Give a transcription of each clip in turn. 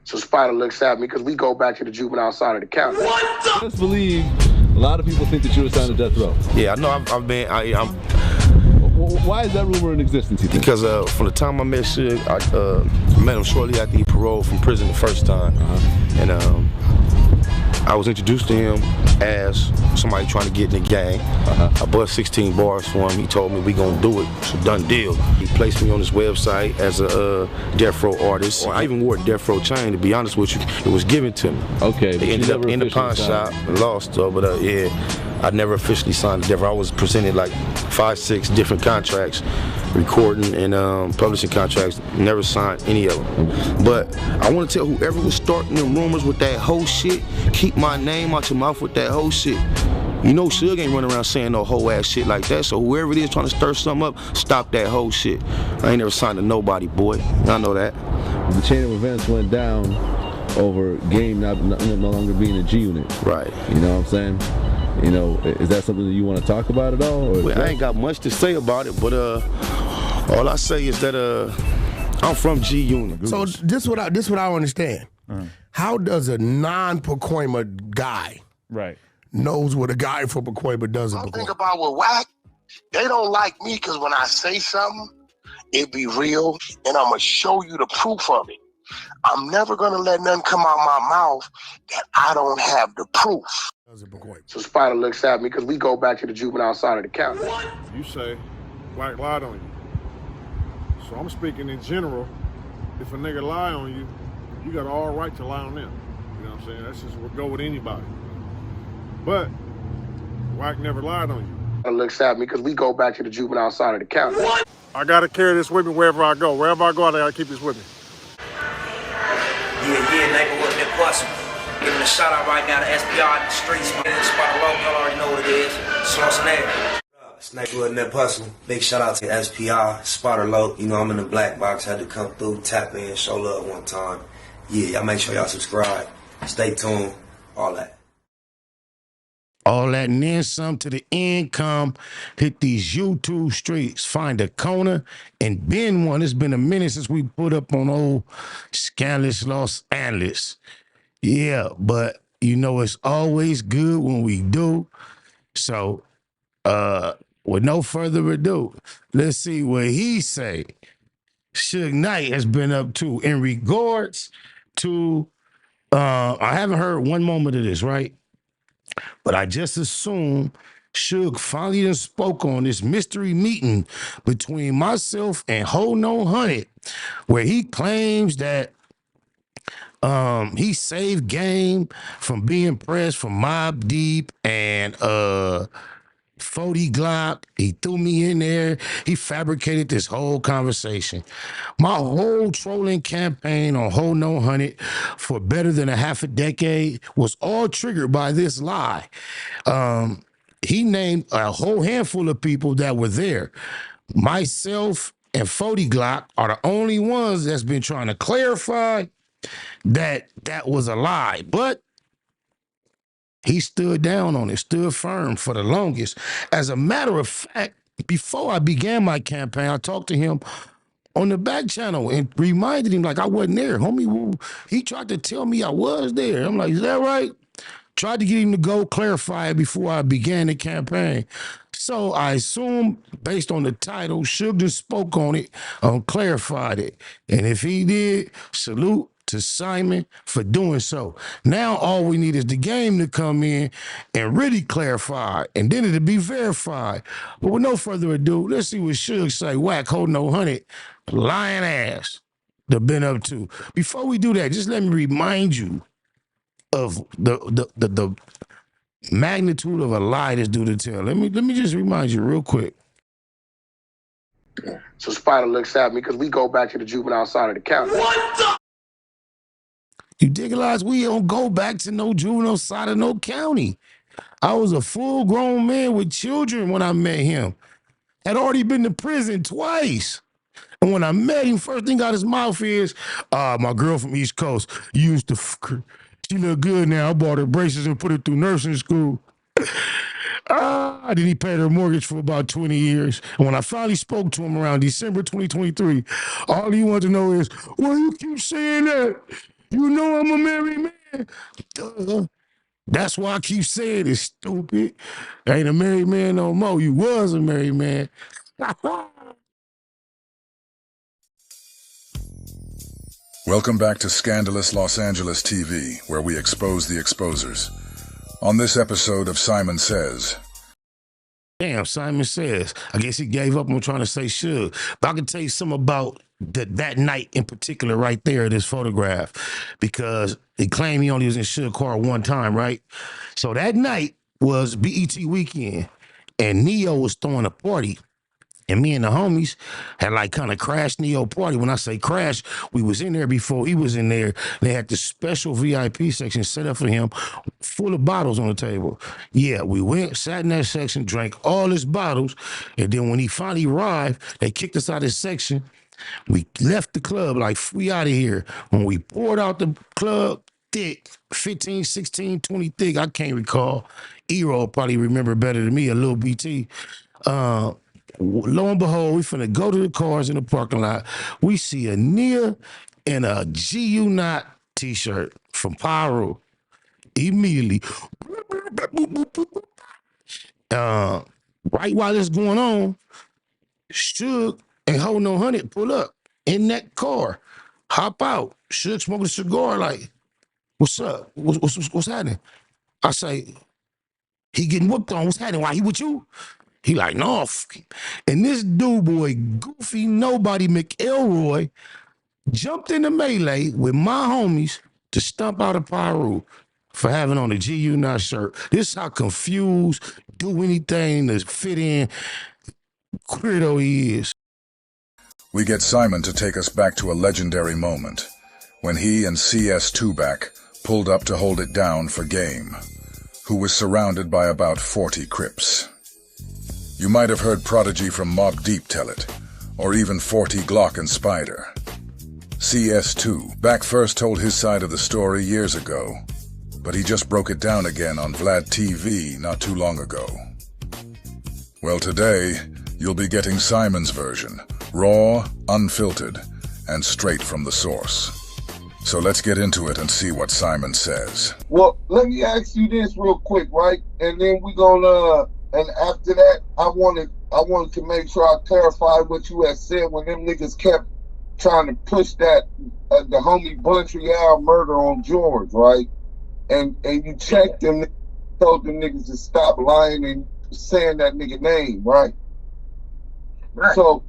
So Spider looks at me because we go back to the juvenile side of the county. What the? I just believe a lot of people think that you were signed to death row. Yeah, I know. I'm. Why is that rumor in existence, you think? Because from the time I met Suge, I met him shortly after he paroled from prison the first time. And I was introduced to him as somebody trying to get in the gang. I bust 16 bars for him. He told me we gonna do it. It's a done deal. He placed me on his website as a death row artist. I even wore a death row chain, to be honest with you. It was given to me. Okay. They ended up in the pawn shop, lost though, but yeah, I never officially signed the death row. I was presented like 5-6 different contracts, recording and publishing contracts. Never signed any of them. But I want to tell whoever was starting them rumors with that whole shit, keep my name out your mouth with that whole shit. You know Suge ain't running around saying no whole ass shit like that, so whoever it is trying to stir something up, stop that whole shit. I ain't never signed to nobody, boy. I know that. The chain of events went down over Game no longer being a G unit. Right. You know what I'm saying? You know, is that something that you want to talk about at all? Or well, I ain't got much to say about it, but all I say is that I'm from G Unit. So this what I don't understand. How does a non-Pacoima guy knows what a guy from Pacoima does in I Pacoima? think about with Wack, they don't like me because when I say something, it be real, and I'm gonna show you the proof of it. I'm never gonna let nothing come out my mouth that I don't have the proof. So Spider looks at me because we go back to the juvenile side of the county. You say Wack lied on you. So I'm speaking in general. If a nigga lie on you, you got all right to lie on them. You know what I'm saying? That's just what go with anybody. But Wack never lied on you. Spider looks at me because we go back to the juvenile side of the county. I gotta carry this with me wherever I go. Wherever I go, I gotta keep this with me. Yeah, neighborhood that possible. Giving a shout out right now to SPR in the streets, man. Spider Low, y'all already know what it is. Sauce and air. It's neighborhood net hustle. Big shout out to SPR, Spider Low. You know I'm in the black box. Had to come through, tap in, show love one time. Yeah, y'all make sure y'all subscribe. Stay tuned. All that. All that and then some to the income. Hit these YouTube streets. Find a corner and bend one. It's been a minute since we put up on old Scandalous Los Angeles. Yeah, but you know it's always good when we do. So, with no further ado, let's see what he say. Suge Knight has been up to in regards to. I haven't heard one moment of this, right? But I just assume Suge finally done spoke on this mystery meeting between myself and Ho No Hunted, where he claims that he saved Game from being pressed from Mobb Deep and 40 Glock. He threw me in there. He fabricated this whole conversation. My whole trolling campaign on Ho No Hunted for better than a half a decade was all triggered by this lie. He named a whole handful of people that were there. Myself and 40 Glock are the only ones that's been trying to clarify that was a lie. But he stood down on it, stood firm for the longest. As a matter of fact, before I began my campaign, I talked to him on the back channel and reminded him like I wasn't there. Homie, he tried to tell me I was there. I'm like, is that right? Tried to get him to go clarify it before I began the campaign. So I assume, based on the title, Suge just spoke on it, clarified it. And if he did, salute to Simon for doing so. Now all we need is the game to come in and really clarify, and then it'll be verified. But with no further ado, let's see what Suge say. Wack, Ho No Hunted, lying ass, that been up to. Before we do that, just let me remind you of the magnitude of a lie this dude to tell. Let me just remind you real quick. So Spider looks at me because we go back to the juvenile side of the county. What the? You digitalize, we don't go back to no juvenile side of no county. I was a full-grown man with children when I met him. Had already been to prison twice. And when I met him, first thing out his mouth is, my girl from East Coast used to fuck her. She look good now. I bought her braces and put her through nursing school. Then he paid her mortgage for about 20 years. And when I finally spoke to him around December 2023, all he wanted to know is, why you keep saying that? You know I'm a married man. Duh. That's why I keep saying it, stupid. I ain't a married man no more. You was a married man. Welcome back to Scandalous Los Angeles TV, where we expose the exposers. On this episode of Simon Says. Damn, Simon Says. I guess he gave up on trying to say Suge. But I can tell you something about that night in particular right there, this photograph, because he claimed he only was in Suge car one time, right? So that night was BET weekend, and Neo was throwing a party. And me and the homies had like kind of crashed Neo party. When I say crash, we was in there before he was in there. They had this special VIP section set up for him, full of bottles on the table. Yeah, we went, sat in that section, drank all his bottles, and then when he finally arrived, they kicked us out of this section. We left the club like, we out of here. When we poured out the club, thick, 15, 16, 20 thick, I can't recall. E-Roll probably remember better than me, a little BT. Lo and behold, we finna go to the cars in the parking lot. We see a Nia in a GU Not t-shirt from Pyro. Immediately, right while this going on, Suge and Ho No 100 pull up in that car, hop out. Suge smoking a cigar like, what's up? What's happening? I say, he getting whooped on. What's happening? Why he with you? He like, no. And this dude, boy, goofy nobody McElroy, jumped in the melee with my homies to stump out a Pyro for having on a GU Not shirt. This is how confused, do anything to fit in, weirdo he is. We get Simon to take us back to a legendary moment, when he and CS Tubac pulled up to hold it down for Game, who was surrounded by about 40 Crips. You might have heard Prodigy from Mobb Deep tell it, or even 40 Glock and Spider. CS2 back first told his side of the story years ago, but he just broke it down again on Vlad TV not too long ago. Well, today, you'll be getting Simon's version, raw, unfiltered, and straight from the source. So let's get into it and see what Simon says. Well, let me ask you this real quick, right? And then we're gonna, and after that, I wanted to make sure I clarified what you had said when them niggas kept trying to push that, the homie Montreal murder on George, right? And you checked them, told them niggas to stop lying and saying that nigga name, right? Right. So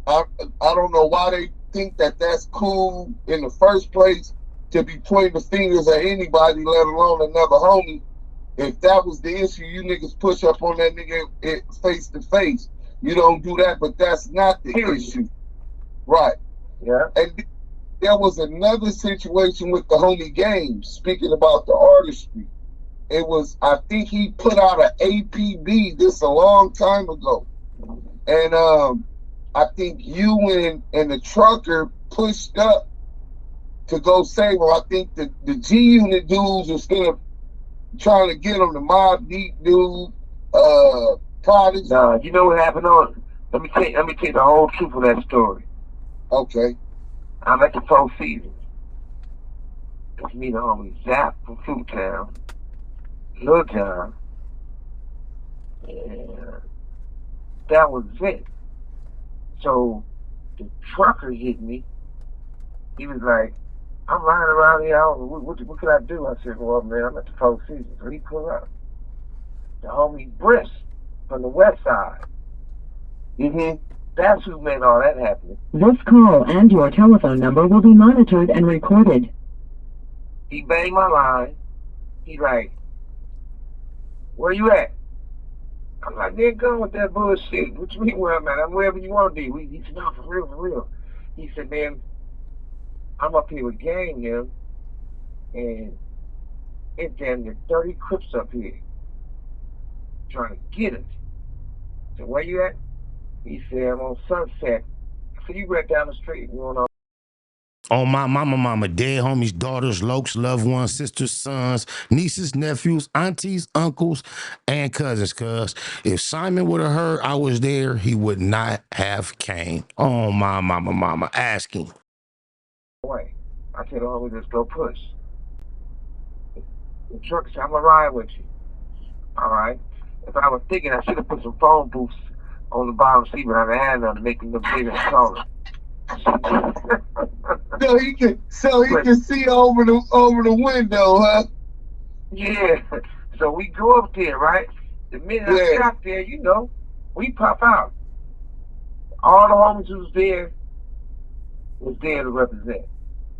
I don't know why they think that that's cool in the first place to be pointing the fingers at anybody, let alone another homie. If that was the issue, you niggas push up on that nigga face to face. You don't do that, but that's not the issue. Right. Yeah. And there was another situation with the homie Game, speaking about the artistry. It was, I think he put out an APB this a long time ago. And I think you and the trucker pushed up to go save him. I think the G-Unit dudes are still trying to get him, the Mobb Deep dude, Prodigy. Nah, you know what happened on? Let me tell you the whole truth of that story. Okay. I'm at the Four Seasons. It's me, the homie Zap from Food Town, Lil John, and that was it. So the trucker hit me. He was like, I'm lying around here. What can I do? I said, well, man, I'm at the Four Seasons. So he pulled up. The homie Briss from the West Side. Mm-hmm. That's who made all that happen. This call and your telephone number will be monitored and recorded. He banged my line. He like, where you at? I'm like, man, go with that bullshit. What you mean where I'm at? I'm wherever you want to be. He said, no, for real, for real. He said, man, I'm up here with Gang here, and it's damn near 30 Crips up here trying to get us. So where you at? He said, I'm on Sunset. So you right down the street. You know. On my mama, dead homies, daughters, lokes, loved ones, sisters, sons, nieces, nephews, aunties, uncles, and cousins. Cuz if Simon would have heard I was there, he would not have came. On my mama, asking. Boy, I said, oh, we just go push. The truck said, I'm gonna ride with you. All right. If I was thinking, I should have put some phone booths on the bottom seat when I had them to make them look bigger and taller. so he can see over the window, huh? Yeah. So we go up there, right? The minute I got there, you know, we pop out. All the homies who was there to represent.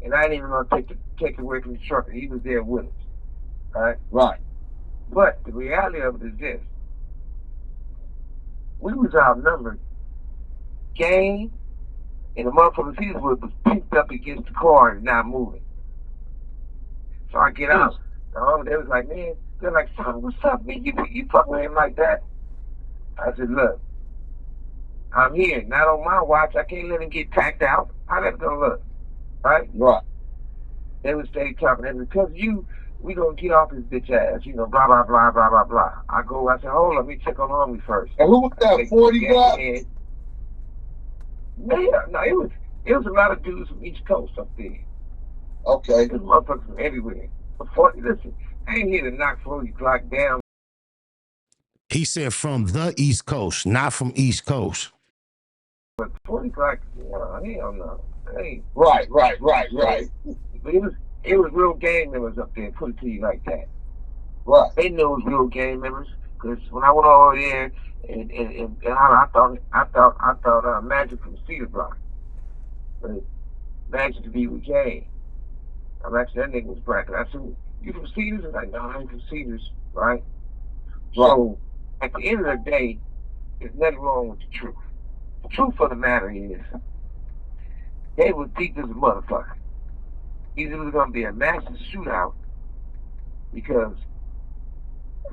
And I didn't even want to take it away from the trucker. He was there with us. All right? Right. But the reality of it is this. We was outnumbered. Gang and the motherfucker Cedarwood was picked up against the car and not moving. So I get out. They was like, man, they're like, son, what's up, man? You fuck with him like that? I said, look, I'm here. Not on my watch. I can't let him get tacked out. How that's gonna look? Right? Right. They would stay talking. And because we gonna get off his bitch ass, you know, blah, blah, blah, blah, blah, blah. I said, hold on, let me check on homie first. And who was that, 40 Block? No, it was a lot of dudes from East Coast up there. Okay. There's motherfuckers from everywhere. But 40, listen, I ain't here to knock 40 Block down. He said from the East Coast, not from East Coast. But 40 Block, hell no. Hey. Right. But it was real gang members up there, put it to you like that. Right. They knew it was real gang members, because when I went over there, and I thought Magic from Cedar Block, but Magic to be with gang. I'm actually, that nigga was black. And I said, you from Cedars? He's like, no, I ain't from Cedars, right? So at the end of the day, there's nothing wrong with the truth. The truth of the matter is, they were deep as a motherfucker. Either it was going to be a massive shootout, because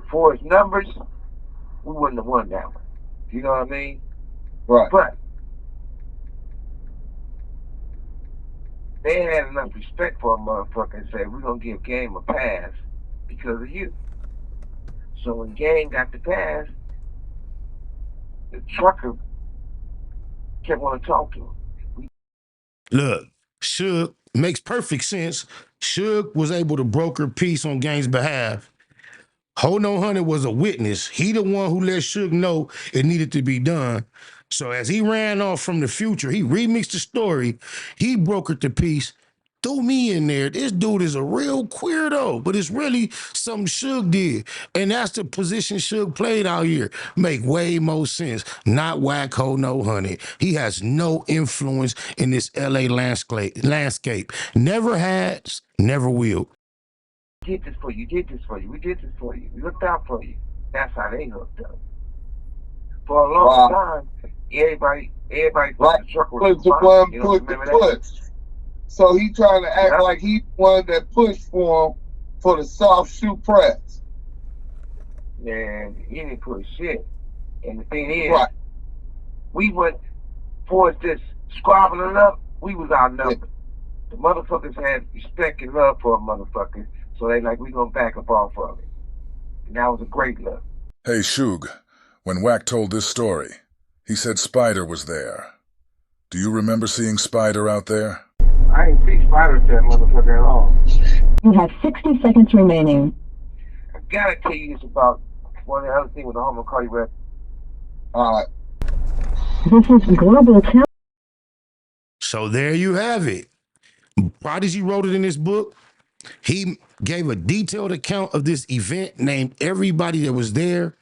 for its numbers, we wouldn't have won that one. You know what I mean? Right. But they had enough respect for a motherfucker and said, we're going to give Game a pass because of you. So when Game got the pass, the trucker kept wanting to talk to him. Look, Suge makes perfect sense. Suge was able to broker peace on Game's behalf. Ho No Honey was a witness. He the one who let Suge know it needed to be done. So as he ran off from the future, he remixed the story. He brokered the peace, threw me in there. This dude is a real queerdo, but it's really something Suge did. And that's the position Suge played out here. Make way more sense. Not Wack, Ho No Honey. He has no influence in this LA landscape. Never has, never will. Did this for you, we did this for you, we looked out for you. That's how they hooked up. For a long time, everybody thought the truck was push. So he trying to act like he one that pushed for him for the soft shoe press. Man, he didn't push shit. And the thing is, we went towards this squabbling up, we was outnumbered. The motherfuckers had respect and love for a motherfucker. So they like, we gonna back up off of it. And that was a great look. Hey, Suge, when Wack told this story, he said Spider was there. Do you remember seeing Spider out there? I ain't see Spider with that motherfucker at all. You have 60 seconds remaining. I gotta tell you this about one of the other things with the homo call you rep. Alright. This is Global Town. So there you have it. Prodigy wrote it in his book. He gave a detailed account of this event, named everybody that was there.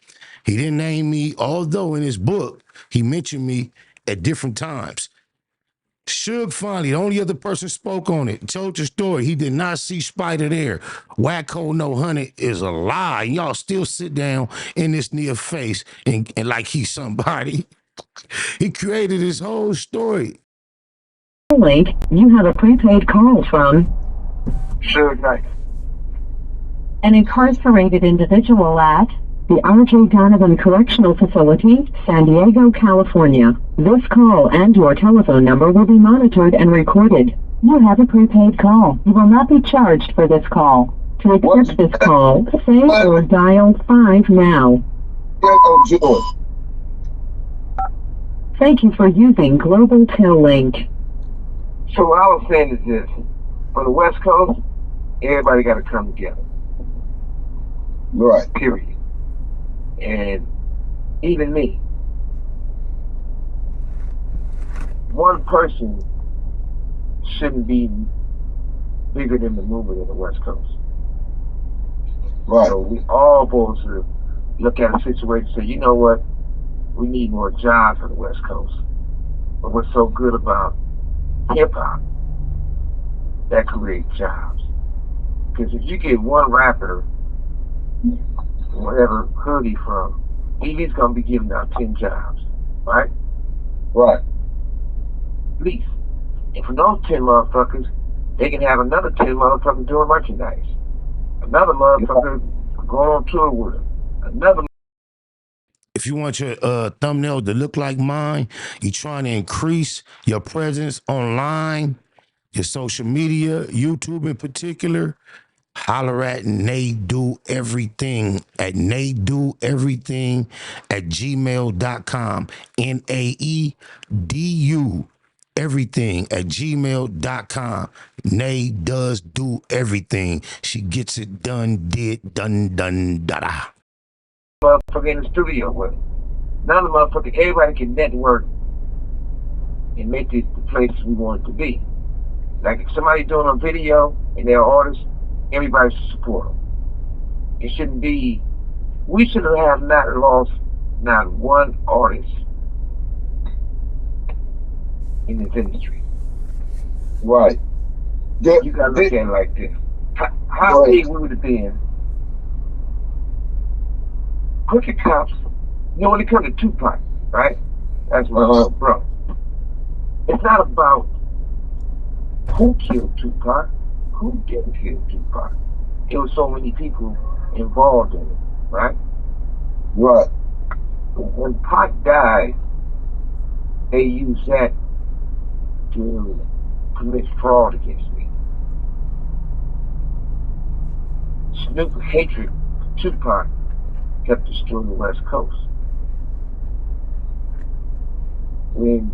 He didn't name me, although in his book, he mentioned me at different times. Suge finally, the only other person spoke on it, told the story. He did not see Spider there. Wack Ho No Honey is a lie. Y'all still sit down in this near face and like he's somebody. He created his whole story. Link, you have a prepaid call from Suge Knight, an incarcerated individual at the R.J. Donovan Correctional Facility, San Diego, California. This call and your telephone number will be monitored and recorded. You have a prepaid call. You will not be charged for this call. To accept this call, say or dial 5 now. Oh, George. Thank you for using Global Tel Link. So what I was saying is this. For the West Coast, everybody got to come together. Right. Period. And even me. One person shouldn't be bigger than the movement in the West Coast. Right. So we all supposed to look at a situation and say, you know what? We need more jobs for the West Coast. But what's so good about hip-hop, that creates jobs. Because if you get one rapper, whatever hood he from, he's going to be giving out 10 jobs, right? Right. At least. And for those 10 motherfuckers, they can have another 10 motherfuckers doing merchandise. Another motherfucker going on tour with him. Another. If you want your thumbnail to look like mine, you're trying to increase your presence online, your social media, YouTube in particular, holler at Nadedo Everything at nadedoeverything at gmail.com. NAEDU everything at gmail.com. Nay does do everything. She gets it done, done, da-da. Motherfucker in the studio with him. None of the motherfucker, everybody can network and make it the place we want it to be. Like if somebody doing a video and they're artists, everybody should support them. It shouldn't be, we should have not lost not one artist in this industry. Right. You gotta look at it like this. How big we would have been. Crooked Cops, you know when it comes to Tupac, right? That's my bro. It's not about who killed Tupac, who didn't kill Tupac. There was so many people involved in it, right? Right. When Pac died, they used that to commit fraud against me. Snoop's hatred for Tupac kept destroying the West Coast. When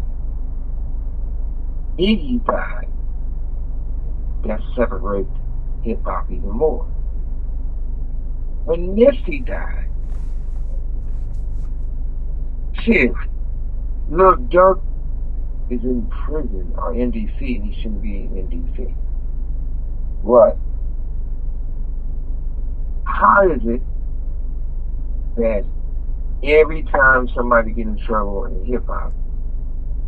Iggy died, that separated hip-hop even more. When Nipsey died, shit, Lil Durk is in prison or in D.C. and he shouldn't be in D.C. Right. How is it that every time somebody get in trouble in hip-hop,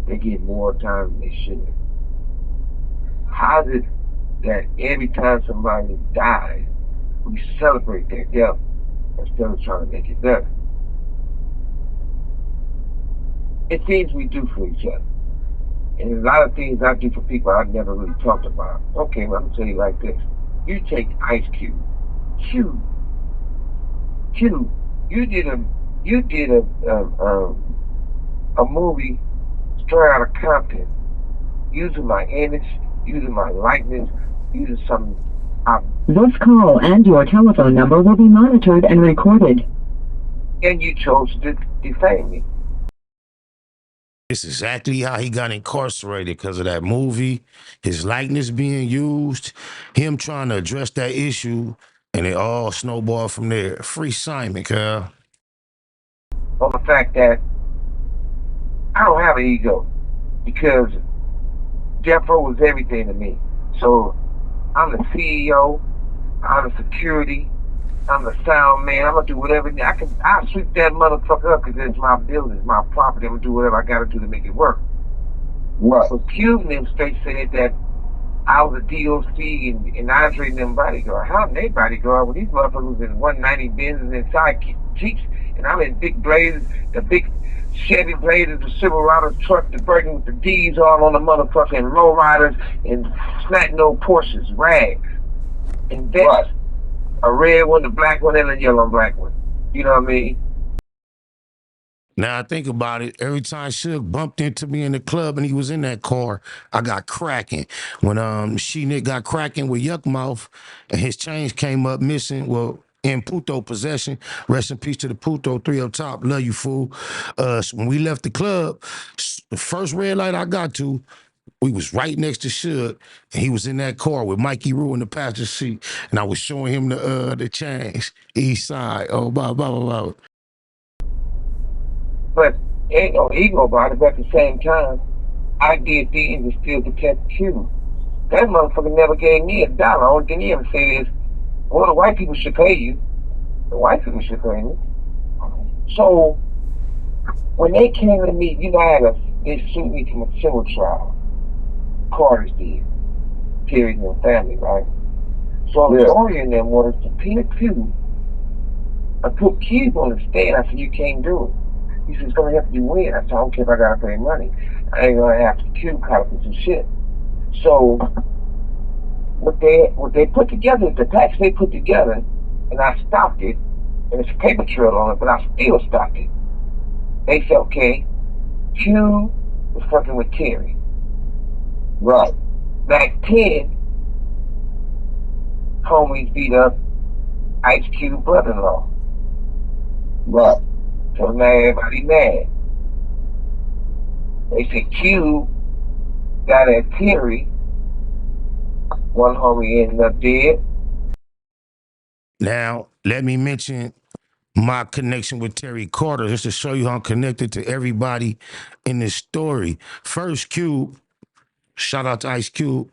they get more time than they should? How is it that every time somebody dies, we celebrate their death instead of trying to make it better? It seems we do for each other. And a lot of things I do for people I've never really talked about. Okay, well, I'm gonna tell you like this. You take Ice Cube. Cube, you did a movie straight out of Compton, using my image, using my likeness, using some. This call and your telephone number will be monitored and recorded. And you chose to defame me. It's exactly how he got incarcerated, because of that movie, his likeness being used, him trying to address that issue, and it all snowballed from there. Free Simon, Kyle. On the fact that I don't have an ego, because Jeff Rowe was everything to me. So I'm the CEO, I'm the security, I'm the sound man. I'm gonna do whatever I'll sweep that motherfucker up because it's my building, it's my property. I'm gonna do whatever I gotta do to make it work. Right. But Cube and them straight said that I was a DOC and Andre and them bodyguard. How am they bodyguard when these motherfuckers in 190 Benzes and side Jeeps, and I'm in big blazers, the big Chevy Blazers, the Silverado truck, the Birkin with the D's all on the motherfucking lowriders and snatching those Porsches, rags. And that's right. A red one, a black one, and a yellow and black one. You know what I mean? Now I think about it, every time Suge bumped into me in the club and he was in that car, I got cracking. When She-Nick got cracking with Yuck Mouth and his chains came up missing, well, in Puto possession, rest in peace to the Puto, 3 up top, love you, fool. So when we left the club, the first red light I got to, we was right next to Suge, and he was in that car with Mikey Rue in the passenger seat, and I was showing him the chains, East Side, oh, blah, blah, blah, blah. But ain't no ego about it, but at the same time, I did things to still protect Q. That motherfucker never gave me $1. Only thing he ever said is, well, the white people should pay you. The white people should pay me. So, when they came to me, you know, they sued me from a civil trial. Carter's did. Terry and their family, right? So the lawyer in them wanted to subpoena Q. I put Q on the stand. I said, you can't do it. He said, it's going to have to be win. I said, I don't care if I got to pay money. I ain't going to have to Q caught up with some shit. So, what they put together, the package they put together, and I stopped it, and it's a paper trail on it, but I still stopped it. They said, okay, Q was fucking with Terry. Right. Back 10, homies beat up Ice Cube brother-in-law. Right. So now everybody mad. They said Q got at Terry. One homie ended up dead. Now, let me mention my connection with Terry Carter, just to show you how I'm connected to everybody in this story. First, Cube, shout out to Ice Cube.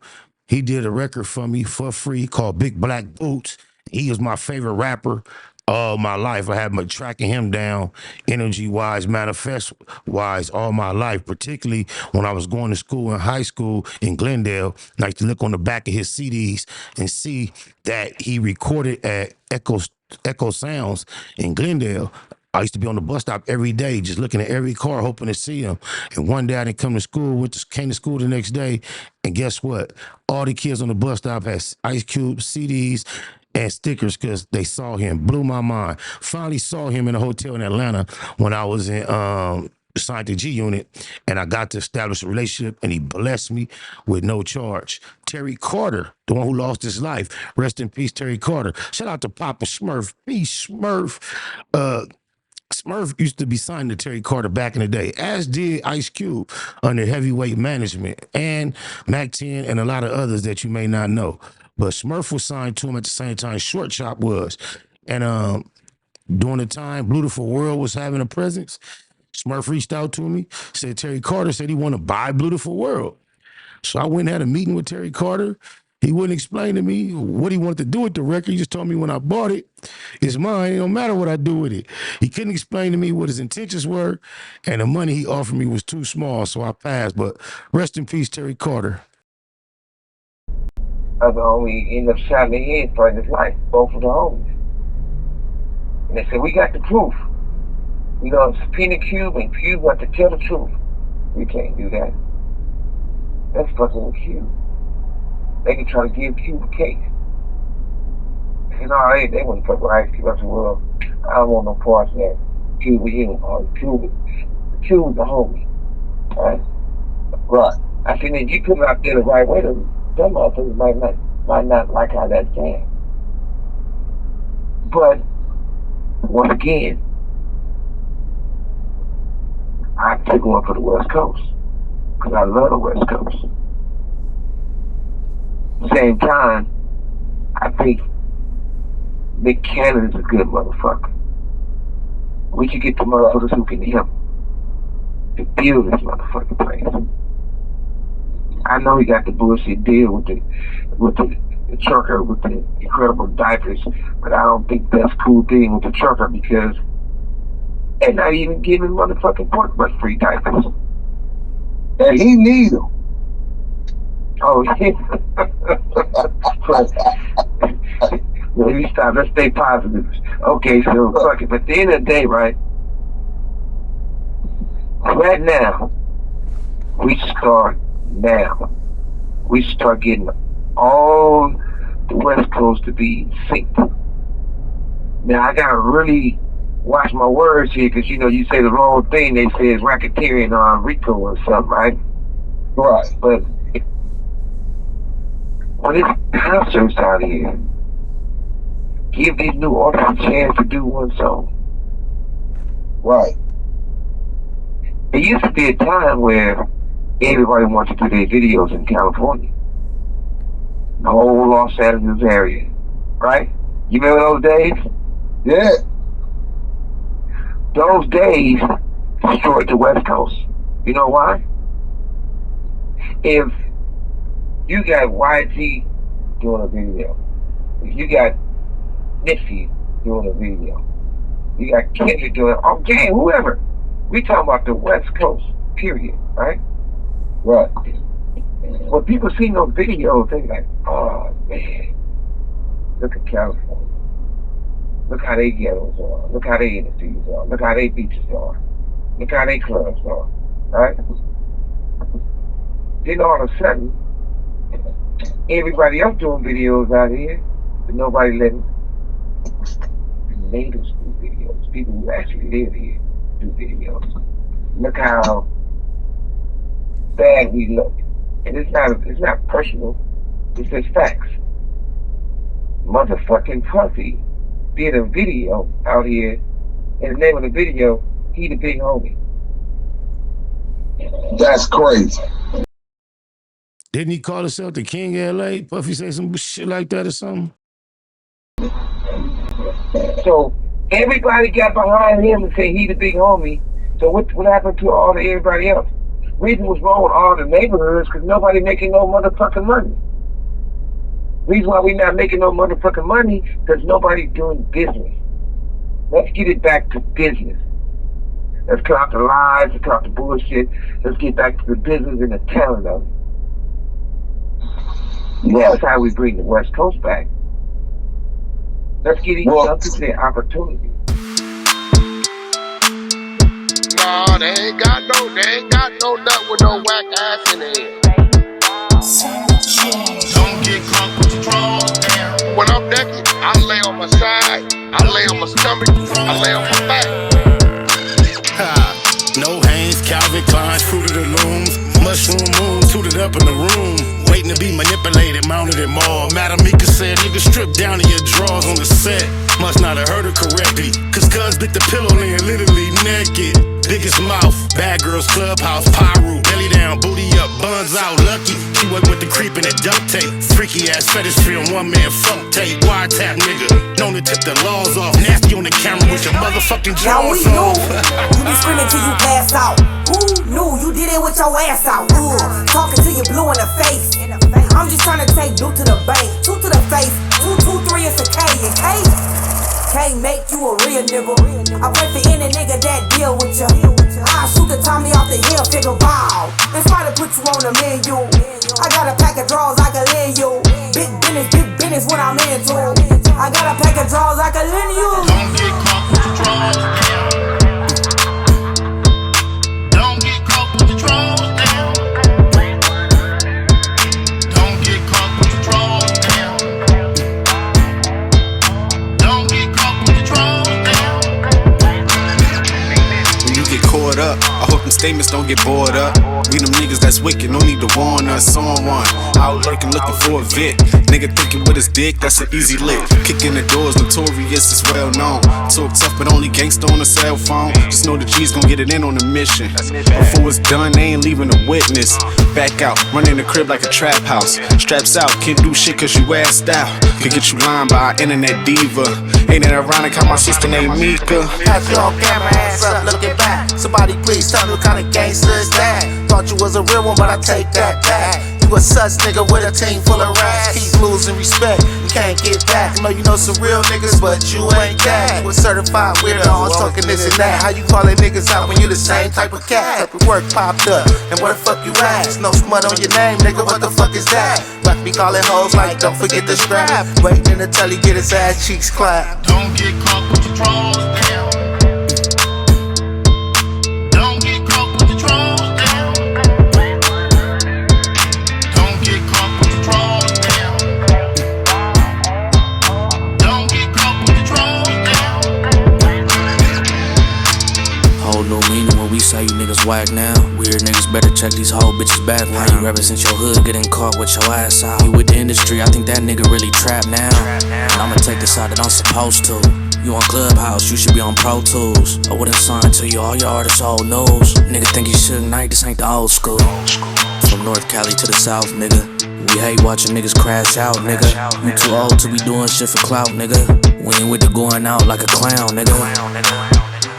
He did a record for me for free called Big Black Boots. He was my favorite rapper all my life. I have been tracking him down energy-wise, manifest-wise all my life, particularly when I was going to school in high school in Glendale. I used to look on the back of his CDs and see that he recorded at Echo Sounds in Glendale. I used to be on the bus stop every day, just looking at every car, hoping to see him. And one day I didn't come to school, came to school the next day, and guess what? All the kids on the bus stop had Ice Cube CDs and stickers because they saw him. Blew my mind. Finally saw him in a hotel in Atlanta when I was in signed to G Unit, and I got to establish a relationship, and he blessed me with no charge. Terry Carter, the one who lost his life, rest in peace, Terry Carter. Shout out to Papa Smurf. Peace, Smurf. Smurf used to be signed to Terry Carter back in the day, as did Ice Cube under heavyweight management, and Mac 10 and a lot of others that you may not know. But Smurf was signed to him at the same time Short Chop was. And during the time Beautiful World was having a presence, Smurf reached out to me, said Terry Carter said he wanted to buy Beautiful World. So I went and had a meeting with Terry Carter. He wouldn't explain to me what he wanted to do with the record. He just told me when I bought it, it's mine. It don't matter what I do with it. He couldn't explain to me what his intentions were, and the money he offered me was too small, so I passed. But rest in peace, Terry Carter. Other homie ended up shot in the head for his life, both of the homies. And they said, we got the proof. We gonna subpoena Cube, and Cube got to tell the truth. We can't do that. That's fucking with Cube. They can try to give Cube a case. You know, they want to fuck with Ice Cube. I said, well, I don't want no parts of that. Cube with you. Cube is a homie. Right? Right. I said, if you put it out there the right way, some motherfuckers might not like how that's saying. But, once again, I take one for the West Coast. Because I love the West Coast. Same time, I think Nick Cannon's a good motherfucker. We should get the motherfuckers who can help to build this motherfucking place. I know he got the bullshit deal with the trucker with the incredible diapers, but I don't think that's a cool thing with the trucker because they're not even giving motherfucking pork butt free diapers. And he needs them. Oh, yeah. Let me stop. Let's stay positive. Okay, so fuck it. But at the end of the day, right now, we start getting all the West Coast to be synced. Now, I got a really watch my words here, because you know you say the wrong thing, they say it's racketeering on Rico or something, right? Right. But when it's concerts out here, give these new artists a chance to do one song. Right. It used to be a time where everybody wanted to do their videos in California. The whole Los Angeles area. Right? You remember those days? Yeah. Those days destroyed the West Coast. You know why? If you got YG doing a video, if you got Nipsey doing a video, you got Kendrick doing it, okay, whoever. We talking about the West Coast, period, right? Right. When people see those videos, they like, oh man, look at California. Look how they ghettos are. Look how they industries are. Look how they beaches are. Look how they clubs are. Right? Then all of a sudden, everybody else doing videos out here, but nobody letting natives do videos. People who actually live here do videos. Look how bad we look. And it's not personal. It's just facts. Motherfucking Puffy did a video out here, and the name of the video, He the Big Homie. That's crazy. Didn't he call himself the King of LA? Puffy say some shit like that or something? So everybody got behind him and said he the big homie. So what happened to all the everybody else? Reason was wrong with all the neighborhoods because nobody making no motherfucking money. Reason why we not making no motherfucking money because nobody doing business. Let's get it back to business. Let's cut out the lies, let's cut out the bullshit. Let's get back to the business and the talent of it. That's how we bring the West Coast back. Let's get each other their opportunity. No, they ain't got no nut with no whack ass in it. Don't get crunk with your drawers down. When I'm naked, I lay on my side, I lay on my stomach, I lay on my back. No Hanes, Calvin Klein, fruit of the looms, mushroom moon, suited up in the room, waiting to be manipulated, mounted in mall. Madam Mika said, nigga, strip down to your drawers on the set. Must not have heard her correctly, cause cuz bit the pillow laying literally naked. Biggest mouth, bad girls clubhouse, pyro, belly down, booty up, buns out, lucky. She went with the creep and the duct tape. Freaky ass fetish film, one man funk tape. Wiretap nigga, known to tip the laws off. Nasty on the camera with your motherfucking jaws off. You be screaming till you pass out. Who knew you did it with your ass out? Talking till you blue in the face. I'm just trying to take blue to the bank, 2 to the face, 2, 2, 3 is a K, and K can't make you a real nigga. I pray for any nigga that deal with ya. I shoot the Tommy off the hill, figure wow. It's try to put you on the menu. I got a pack of draws I can lend you. Big business what I'm into. I got a pack of draws I can lend you. Don't get caught with your drawers down. Don't get caught with your drawers down. Don't get caught with your drawers down. Don't get caught with your drawers down. When you get caught up, I hope them statements don't get bored up. We them niggas that's wicked, no need to warn us on one. Out lurking looking for a Vic. Nigga thinking with his dick, that's an easy lick. Kicking the doors, notorious, is well known. Talk tough, but only gangsta on a cell phone. Just know the G's gon' get it in on the mission. Before it's done, they ain't leaving a witness. Back out, running the crib like a trap house. Straps out, can't do shit cause you assed out. Could get you lined by an internet diva. Ain't it ironic how my sister named Mika? Had you on camera, ass up, looking back. Somebody please tell me what kind of gangster is that? Thought you was a real one, but I take that back. You a sus nigga with a team full of rats. Keep losing respect, you can't get back. I know you know some real niggas, but you ain't that. You a certified weirdo, I'm talking this and that. How you calling niggas out when you the same type of cat? Type of work popped up, and what the fuck you ask? No smut on your name, nigga, what the fuck is that? Rock me calling hoes like, don't forget the strap. Waiting in the telly, get his ass cheeks clapped. Don't get caught with your drawers down. Don't get caught with your drawers down. Don't get caught with your drawers down. Don't get caught with your drawers down. check these whole bitches back. How you represent your hood, getting caught with your ass out. You with the industry, I think that nigga really trapped now. And I'ma take the side that I'm supposed to. You on Clubhouse, you should be on Pro Tools. I wouldn't sign to you, all your artists old news. Nigga think you Suge Knight, this ain't the old school. From North Cali to the South, nigga. We hate watching niggas crash out, nigga. You too old to be doing shit for clout, nigga. We ain't with the going out like a clown, nigga.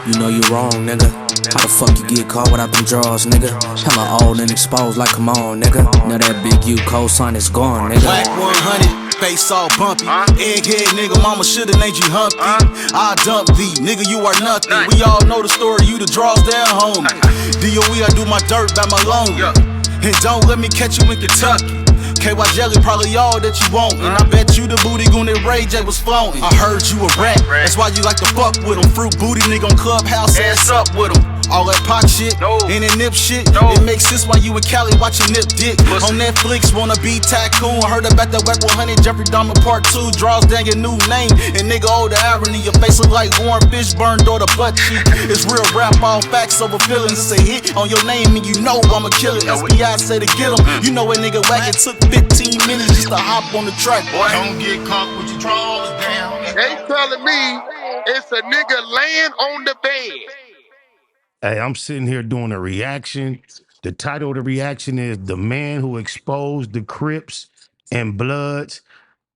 You know you wrong, nigga. How the fuck you get caught without them draws, nigga? Hella old and exposed, like come on, nigga. Now that big U cosign is gone, nigga. Wack 100, face all bumpy. Egghead nigga, mama shoulda named you Humpty. I dump thee, nigga, you are nothing. We all know the story, you the draws down, homie. DOE, I do my dirt by my loan. And don't let me catch you in Kentucky. KY Jelly probably all that you want. And I bet you the booty goon that Ray J was floating. I heard you a rat, that's why you like to fuck with him. Fruit booty nigga on Clubhouse, ass up with him. All that pot shit, and that nip shit, it makes sense why you and Cali watching Nip Dick. On Netflix, wanna be tycoon. Heard about that Wack 100, Jeffrey Dahmer Part 2. Draws down your new name, and nigga owe the irony. Your face look like Warren Fish burned or the butt cheek. It's real rap, all facts over feelings. It's a hit on your name, and you know I'ma kill it. SBI say to get him. You know a nigga Wack, it took 15 minutes just to hop on the track. Boy, don't get caught with your drawers down. They telling me it's a nigga laying on the bed. Hey, I'm sitting here doing a reaction. The title of the reaction is "The Man Who Exposed the Crips and Bloods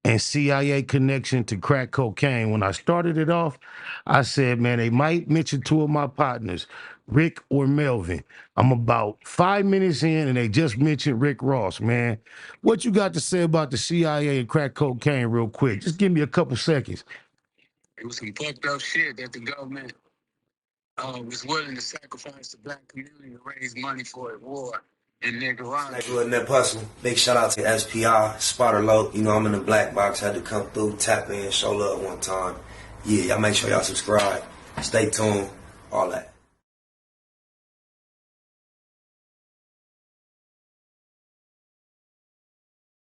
and CIA Connection to Crack Cocaine." When I started it off, I said, man, they might mention two of my partners, Rick or Melvin. I'm about 5 minutes in and they just mentioned Rick Ross, man. What you got to say about the CIA and crack cocaine real quick? Just give me a couple seconds. It was some fucked up shit that the government was willing to sacrifice the black community to raise money for a war in Nicaragua. Sniper that puzzle. Big shout out to SPI, Spotter Low. You know I'm in the black box. Had to come through, tap in, show love one time. Yeah, y'all make sure y'all subscribe. Stay tuned. All that.